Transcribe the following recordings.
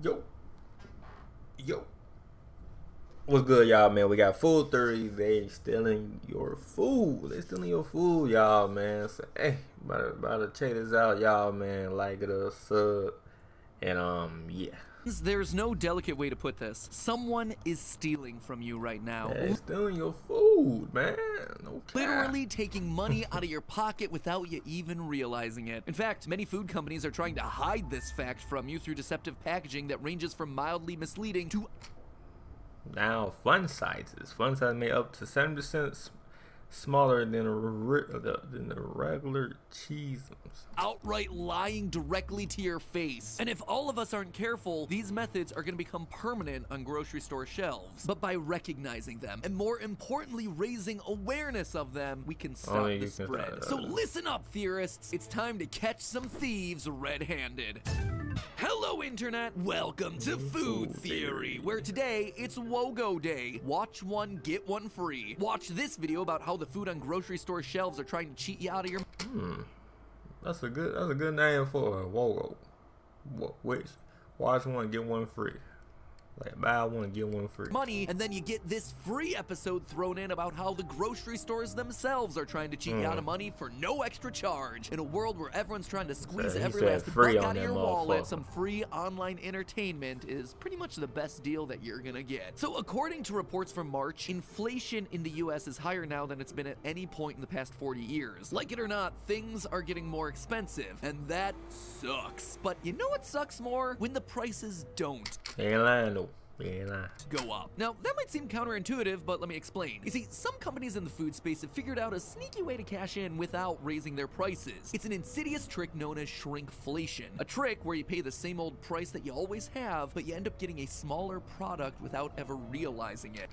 Yo. What's good, y'all, man? We got full 30. They stealing your food. They stealing your food, y'all, man. So, hey, about to check this out, y'all, man. Like it, sub, and yeah. There's no delicate way to put this. Someone is stealing from you right now. They stealing your food, man. No cap. Literally taking money out of your pocket without you even realizing it. In fact, many food companies are trying to hide this fact from you through deceptive packaging that ranges from mildly misleading to now fun sizes. Fun size made up to 7% smaller than the regular cheese. outright lying directly to your face. And if all of us aren't careful, these methods are going to become permanent on grocery store shelves. But by recognizing them, and more importantly, raising awareness of them, we can stop the spread. So listen up, theorists. It's time to catch some thieves red-handed. Hello, Internet. Welcome to Food Theory, where today it's WOGO Day. Watch one, get one free. Watch this video about how the food on grocery store shelves are trying to cheat you out of your That's a good name for a WOGO. Which watch one, get one free. Like buy one, get one free. Money, and then you get this free episode thrown in about how the grocery stores themselves are trying to cheat you out of money for no extra charge. In a world where everyone's trying to squeeze every last buck out of your wallet, some free online entertainment is pretty much the best deal that you're gonna get. So according to reports from March, inflation in the US is higher now than it's been at any point in the past 40 years. Like it or not, things are getting more expensive, and that sucks. But you know what sucks more? When the prices don't. Ain't lying though. Go up. Now, that might seem counterintuitive, but let me explain. You see, some companies in the food space have figured out a sneaky way to cash in without raising their prices. It's an insidious trick known as shrinkflation. A trick where you pay the same old price that you always have, but you end up getting a smaller product without ever realizing it.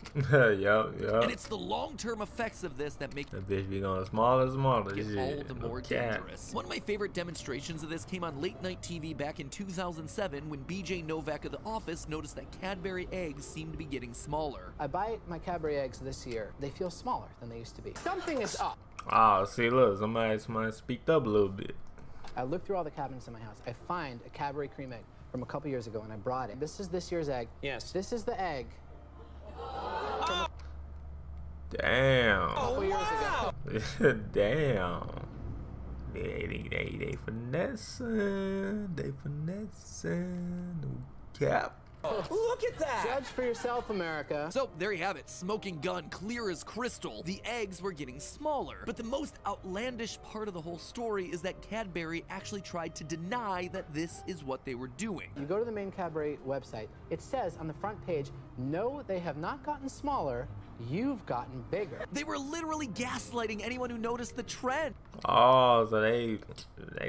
Yup. And it's the long-term effects of this that make the bitch be going smaller and smaller. Get all the more dangerous. One of my favorite demonstrations of this came on late night TV back in 2007 when BJ Novak of The Office noticed that Cadbury eggs seem to be getting smaller. I buy my Cadbury eggs this year. They feel smaller than they used to be. Something is up. Ah, see, look, somebody speaked up a little bit. I look through all the cabinets in my house. I find a Cadbury cream egg from a couple years ago, and I brought it. This is this year's egg. Yes. This is the egg. Damn. A couple years ago. Damn. They finessing. They finessing. No cap. Look at that! Judge for yourself, America. So there you have it, smoking gun, clear as crystal. The eggs were getting smaller. But the most outlandish part of the whole story is that Cadbury actually tried to deny that this is what they were doing. You go to the main Cadbury website. It says on the front page, no, they have not gotten smaller. You've gotten bigger. They were literally gaslighting anyone who noticed the trend. Oh, so they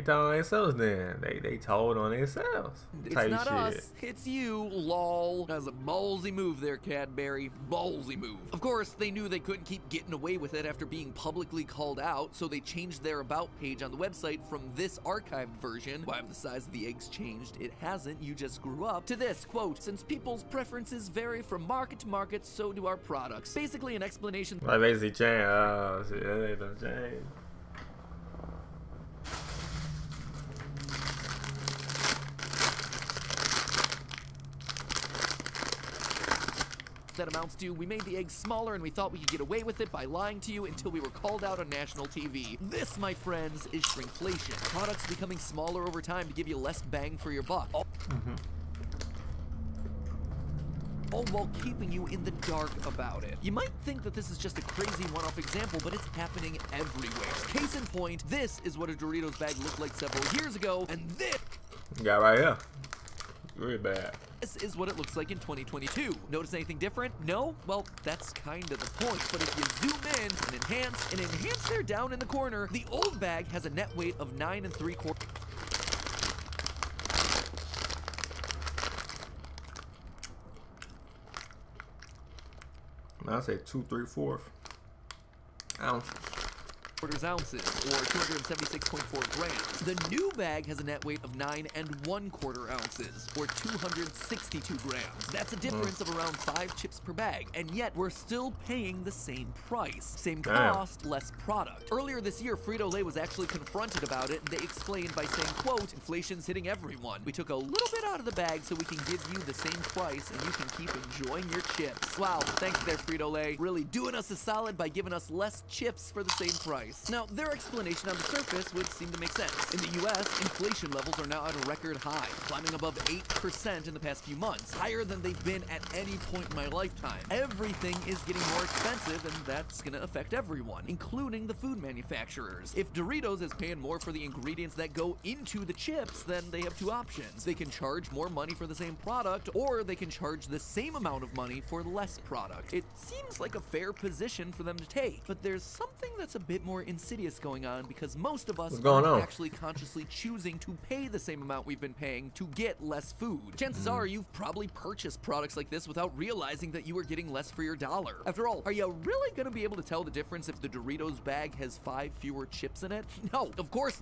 told on themselves then. They told on themselves. It's not us, it's you, lol. That was a ballsy move there, Cadbury. Ballsy move. Of course, they knew they couldn't keep getting away with it after being publicly called out, so they changed their about page on the website from this archived version. Why have the size of the eggs changed? It hasn't, you just grew up. To this, quote, since people's preferences vary from market to market, so do our products. Basically an explanation. Like basically change. Oh, shit, that ain't no change. That amounts to, we made the eggs smaller and we thought we could get away with it by lying to you until we were called out on national TV. This, my friends, is shrinkflation. Products becoming smaller over time to give you less bang for your buck. All while keeping you in the dark about it. You might think that this is just a crazy one-off example, but it's happening everywhere. Case in point, this is what a Doritos bag looked like several years ago, and this got right here. Really bad. This is what it looks like in 2022. Notice anything different? No? Well, that's kind of the point. But if you zoom in and enhance there down in the corner, the old bag has a net weight of 9 3/4. I say 2 3/4 ounces. ounces, or 276.4 grams. The new bag has a net weight of 9 1/4 ounces, or 262 grams. That's a difference of around 5 chips per bag, and yet we're still paying the same price. Same cost, less product. Earlier this year, Frito-Lay was actually confronted about it, and they explained by saying, quote, inflation's hitting everyone. We took a little bit out of the bag so we can give you the same price, and you can keep enjoying your chips. Wow, thanks there, Frito-Lay. Really doing us a solid by giving us less chips for the same price. Now, their explanation on the surface would seem to make sense. In the US, inflation levels are now at a record high, climbing above 8% in the past few months, higher than they've been at any point in my lifetime. Everything is getting more expensive, and that's gonna affect everyone, including the food manufacturers. If Doritos is paying more for the ingredients that go into the chips, then they have two options. They can charge more money for the same product, or they can charge the same amount of money for less product. It seems like a fair position for them to take, but there's something that's a bit more insidious going on, because most of us aren't actually consciously choosing to pay the same amount we've been paying to get less food. Chances are you've probably purchased products like this without realizing that you were getting less for your dollar. After all, are you really going to be able to tell the difference if the Doritos bag has 5 fewer chips in it? No, of course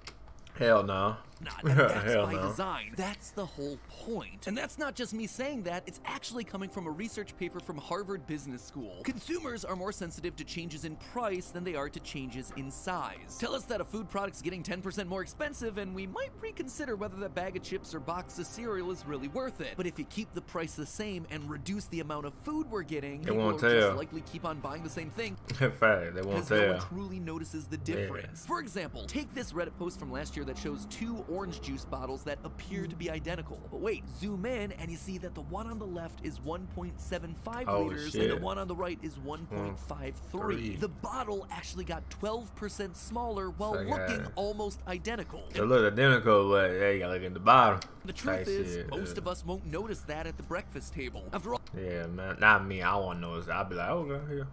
hell no. not. And that's by design. That's the whole point. And that's not just me saying that, it's actually coming from a research paper from Harvard Business School. Consumers are more sensitive to changes in price than they are to changes in size. Tell us that a food product's getting 10% more expensive and we might reconsider whether that bag of chips or box of cereal is really worth it. But if you keep the price the same and reduce the amount of food we're getting, people will just likely keep on buying the same thing. In fact, they won't tell. No one truly notices the difference. For example, take this Reddit post from last year that shows 2 orange juice bottles that appear to be identical. But wait, zoom in and you see that the one on the left is 1.75 liters and the one on the right is 1.53. The bottle actually got 12% smaller while looking almost identical. They look identical, but hey, you gotta look at the bottom. The truth is, most of us won't notice that at the breakfast table. After all, yeah, man, not me. I won't notice. I'll be like, okay, here,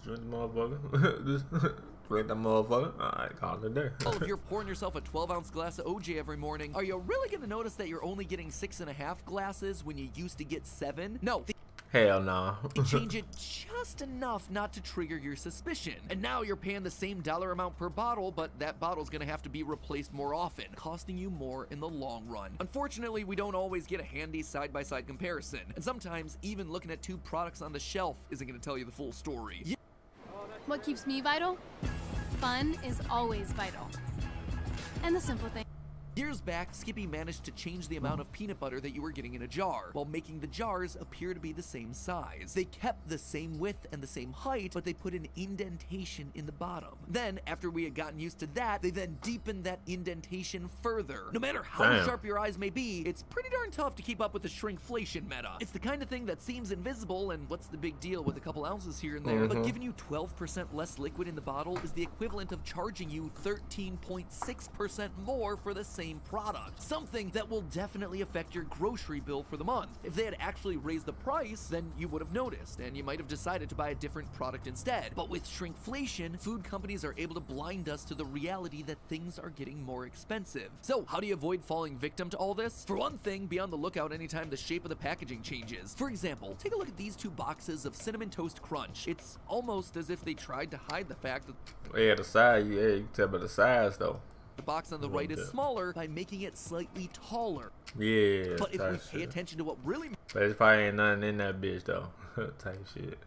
drink the motherfucker. Drink that motherfucker. Alright, call it a day. Well, if you're pouring yourself a 12-ounce glass of OJ every morning, are you really gonna notice that you're only getting 6.5 glasses when you used to get 7? No. Hell no. Change it just enough not to trigger your suspicion. And now you're paying the same dollar amount per bottle, but that bottle's gonna have to be replaced more often, costing you more in the long run. Unfortunately, we don't always get a handy side-by-side comparison. And sometimes, even looking at 2 products on the shelf isn't gonna tell you the full story. What keeps me vital? Fun is always vital. And the simple thing. Years back, Skippy managed to change the amount of peanut butter that you were getting in a jar, while making the jars appear to be the same size. They kept the same width and the same height, but they put an indentation in the bottom. Then, after we had gotten used to that, they then deepened that indentation further. No matter how sharp your eyes may be, it's pretty darn tough to keep up with the shrinkflation meta. It's the kind of thing that seems invisible, and what's the big deal with a couple ounces here and there, but giving you 12% less liquid in the bottle is the equivalent of charging you 13.6% more for the same product, something that will definitely affect your grocery bill for the month. If they had actually raised the price, then you would have noticed, and you might have decided to buy a different product instead. But with shrinkflation, food companies are able to blind us to the reality that things are getting more expensive. So, how do you avoid falling victim to all this? For one thing, be on the lookout anytime the shape of the packaging changes. For example, take a look at these 2 boxes of Cinnamon Toast Crunch. It's almost as if they tried to hide the fact that the size, you can tell by the size though. The box on the right is smaller by making it slightly taller. Yeah. But if we pay attention to what really but it's probably ain't nothing in that bitch though. Type shit.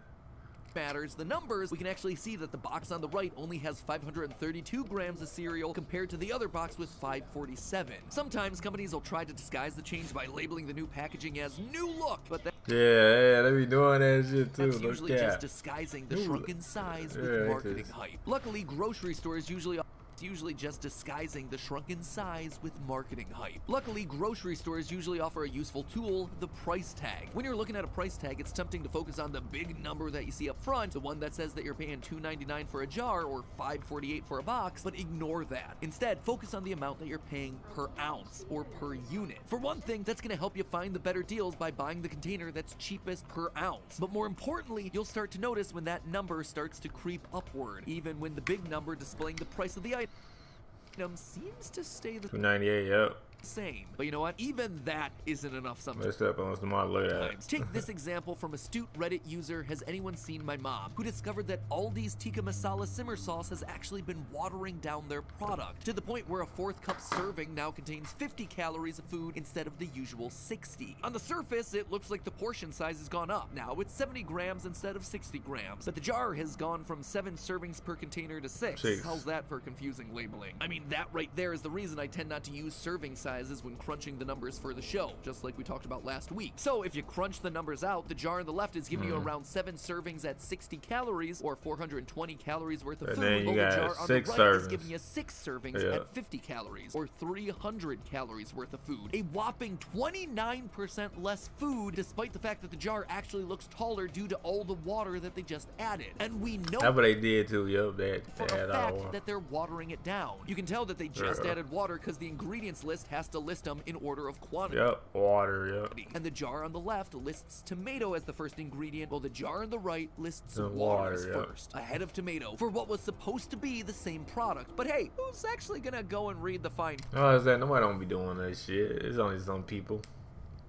Matters, the numbers, we can actually see that the box on the right only has 532 grams of cereal compared to the other box with 547. Sometimes companies will try to disguise the change by labeling the new packaging as new look, but yeah, they be doing that shit too. That's usually just disguising the shrunken size with marketing hype. Luckily, grocery stores usually just disguising the shrunken size with marketing hype. Luckily, grocery stores usually offer a useful tool, the price tag. When you're looking at a price tag, it's tempting to focus on the big number that you see up front, the one that says that you're paying $2.99 for a jar or $5.48 for a box, but ignore that. Instead, focus on the amount that you're paying per ounce or per unit. For one thing, that's going to help you find the better deals by buying the container that's cheapest per ounce. But more importantly, you'll start to notice when that number starts to creep upward, even when the big number displaying the price of the item seems to stay the $2.98, yep. same. But you know what? Even that isn't enough sometimes. Messed up on some more. Look at that. Take this example from astute Reddit user Has Anyone Seen My Mom, who discovered that Aldi's tikka masala simmer sauce has actually been watering down their product to the point where a 4th cup serving now contains 50 calories of food instead of the usual 60. On the surface, it looks like the portion size has gone up. Now it's 70 grams instead of 60 grams, but the jar has gone from 7 servings per container to 6. How's that for confusing labeling? I mean, that right there is the reason I tend not to use serving sizes when crunching the numbers for the show, just like we talked about last week. So if you crunch the numbers out, the jar on the left is giving you around 7 servings at 60 calories or 420 calories worth of food, while the jar on the right is giving you 6 servings at 50 calories or 300 calories worth of food. A whopping 29% less food, despite the fact that the jar actually looks taller due to all the water that they just added. And we know that's what they did too. Yep, for a fact that they're watering it down. You can tell that they just added water because the ingredients list has to list them in order of quantity. Yep, water, yep. And the jar on the left lists tomato as the first ingredient, while the jar on the right lists water as first, ahead of tomato, for what was supposed to be the same product. But hey, who's actually gonna go and read the fine? Oh, is that nobody don't be doing that shit. It's only some people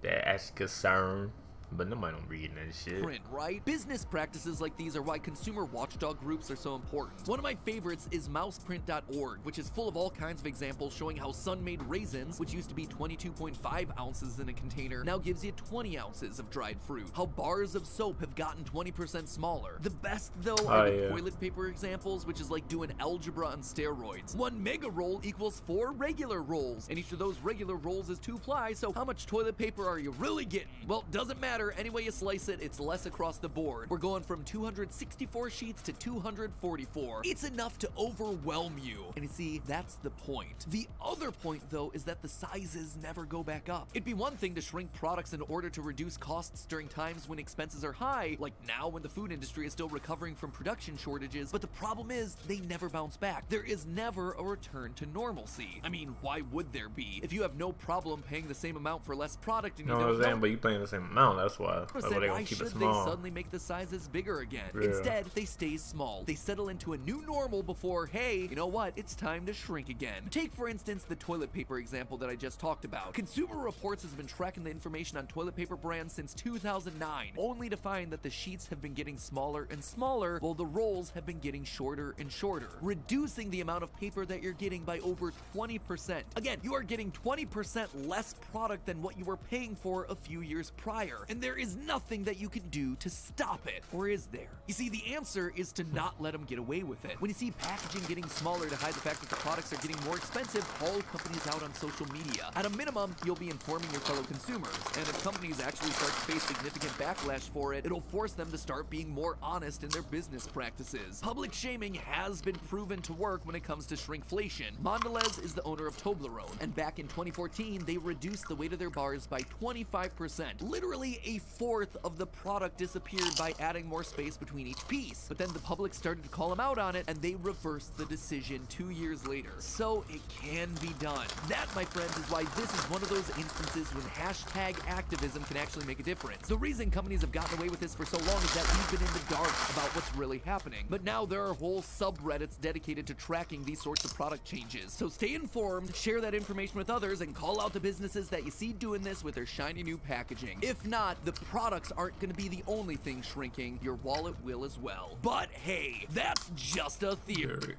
that actually concerned. But nobody don't read that shit. Print, right? Business practices like these are why consumer watchdog groups are so important. One of my favorites is mouseprint.org, which is full of all kinds of examples showing how Sun-Made raisins, which used to be 22.5 ounces in a container, now gives you 20 ounces of dried fruit. How bars of soap have gotten 20% smaller. The best, though, are the toilet paper examples, which is like doing algebra on steroids. 1 mega roll equals 4 regular rolls, and each of those regular rolls is 2 ply, so how much toilet paper are you really getting? Well, doesn't matter. Any way you slice it, it's less across the board. We're going from 264 sheets to 244. It's enough to overwhelm you. And you see, that's the point. The other point, though, is that the sizes never go back up. It'd be one thing to shrink products in order to reduce costs during times when expenses are high, like now when the food industry is still recovering from production shortages, but the problem is they never bounce back. There is never a return to normalcy. I mean, why would there be? If you have no problem paying the same amount for less product and you don't know, but you paying the same amount, that's why. Why should they suddenly make the sizes bigger again? Instead, they stay small. They settle into a new normal before, hey, you know what? It's time to shrink again. Take, for instance, the toilet paper example that I just talked about. Consumer Reports has been tracking the information on toilet paper brands since 2009, only to find that the sheets have been getting smaller and smaller, while the rolls have been getting shorter and shorter, reducing the amount of paper that you're getting by over 20%. Again, you are getting 20% less product than what you were paying for a few years prior, and there is nothing that you can do to stop it, or is there? You see, the answer is to not let them get away with it. When you see packaging getting smaller to hide the fact that the products are getting more expensive, call companies out on social media. At a minimum, you'll be informing your fellow consumers, and if companies actually start to face significant backlash for it, it'll force them to start being more honest in their business practices. Public shaming has been proven to work when it comes to shrinkflation. Mondelez is the owner of Toblerone, and back in 2014, they reduced the weight of their bars by 25%. Literally a fourth of the product disappeared by adding more space between each piece. But then the public started to call them out on it, and they reversed the decision 2 years later. So it can be done. That, my friends, is why this is one of those instances when hashtag activism can actually make a difference. The reason companies have gotten away with this for so long is that we've been in the dark about what's really happening. But now there are whole subreddits dedicated to tracking these sorts of product changes. So stay informed, share that information with others, and call out the businesses that you see doing this with their shiny new packaging. If not, the products aren't going to be the only thing shrinking. Your wallet will as well. But hey, that's just a theory.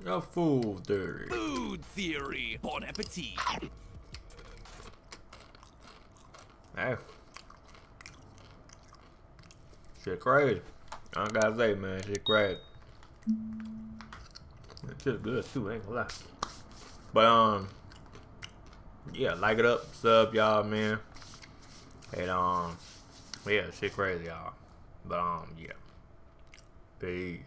A food theory. Food theory. Bon appetit. Hey. Shit crazy. I gotta say, man, shit crazy. That shit good too, ain't gonna lie. But yeah, like it up, sub y'all, man. And yeah, shit crazy, y'all. But yeah. Peace.